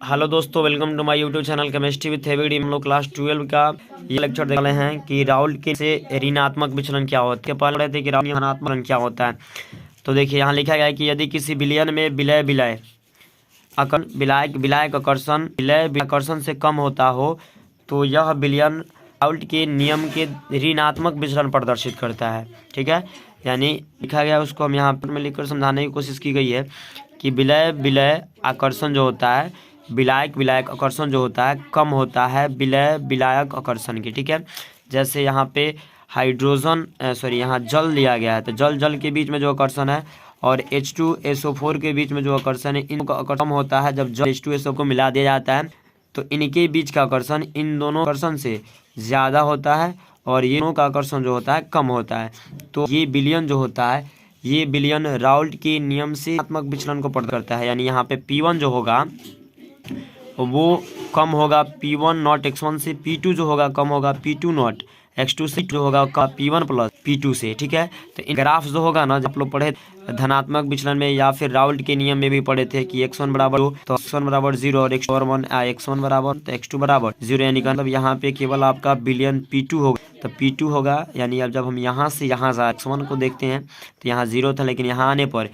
Hello दोस्तों, welcome to my YouTube channel chemistry with heavy. हम लोग क्लास 12 का ये लेक्चर देखने वाले हैं कि राउल्ट के से ऋणात्मक विचलन क्या होता है। पढ़ रहे थे कि राउल्ट धनात्मक विचलन क्या होता है। तो देखिए यहाँ लिखा गया है कि यदि किसी विलयन में विलायक आकर्षण से कम होता हो तो यह विलयन राउल्ट के नियम के ऋणात्मक विचलन प्रदर्शित करता है। ठीक है, यानी लिखा गया उसको हम यहाँ पर में लिखकर समझाने की कोशिश की गई है कि विलय आकर्षण जो होता है, विलायक आकर्षण जो होता है कम होता है विलायक आकर्षण के। ठीक है, जैसे यहाँ पे यहाँ जल लिया गया है तो जल के बीच में जो आकर्षण है और H2SO4 के बीच में जो आकर्षण है इनका आकर्षण होता है जब जल H2SO को मिला दिया जाता है तो इनके बीच का आकर्षण इन दोनों आकर्षण से ज़्यादा होता है और ये दोनों का आकर्षण जो होता है कम होता है। तो ये विलयन जो होता है, ये विलयन राउल्ट के नियम से ऋणात्मक विचलन को प्रदर्शित करता है। यानी यहाँ पे P1 जो होगा वो कम होगा P1 नॉट x1 से, P2 जो होगा कम होगा P2 नॉट x2 से, जो होगा P1 प्लस P2 से। ठीक है, तो इन ग्राफ जो होगा ना, जब आप लोग पढ़े धनात्मक विचलन में या फिर राउल्ट के नियम में भी पढ़े थे कि x1 बराबर 2 तो x1 बराबर 0 और x1 बराबर तो x2 बराबर 0, यानी कि मतलब यहाँ पे केवल आपका विलयन P2 होगा। तो P2 होगा यानी अब जब हम यहाँ से यहाँ x1 को देखते हैं तो यहाँ 0 था, लेकिन यहाँ आने पर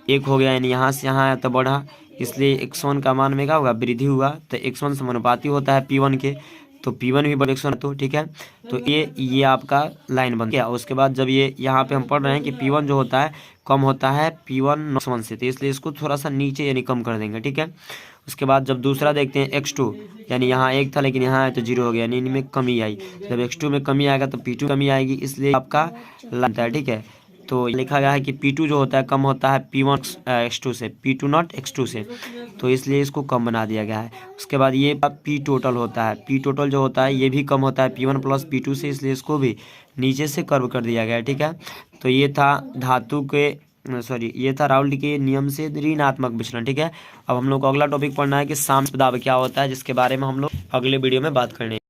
1 हो गया, यानी यहाँ से यहाँ आया तो बढ़ा, इसलिए x1 का मान में क्या होगा, वृद्धि हुआ। तो x1 समानुपाती होता है P1 के, तो P1 भी बड़े x1 तो ठीक है। तो ये आपका लाइन बन गया। उसके बाद जब ये यहाँ पे हम पढ़ रहे हैं कि P1 जो होता है कम होता है P1 x1 से, तो इसलिए इसको थोड़ा सा नीचे यानी कम कर देंगे। ठीक है, उसके बाद जब दूसरा देखते हैं x2, यानी यहाँ 1 था लेकिन यहाँ आया तो 0 हो गया, यानी इनमें कमी आई। जब x2 में कमी आएगा तो P2 कमी आएगी, इसलिए आपका लाइन है। ठीक है, तो लिखा गया है कि P2 जो होता है कम होता है P1 x2 से, P2 नॉट x2 से, तो इसलिए इसको कम बना दिया गया है। उसके बाद ये P टोटल होता है, P टोटल जो होता है ये भी कम होता है P1 प्लस P2 से, इसलिए इसको भी नीचे से कर्व कर दिया गया है। ठीक है, तो ये था राउल्ट के नियम से ऋणात्मक विचलन। ठीक है, अब हम लोग को अगला टॉपिक पढ़ना है कि साम्य दाब क्या होता है, जिसके बारे में हम लोग अगले वीडियो में बात करेंगे।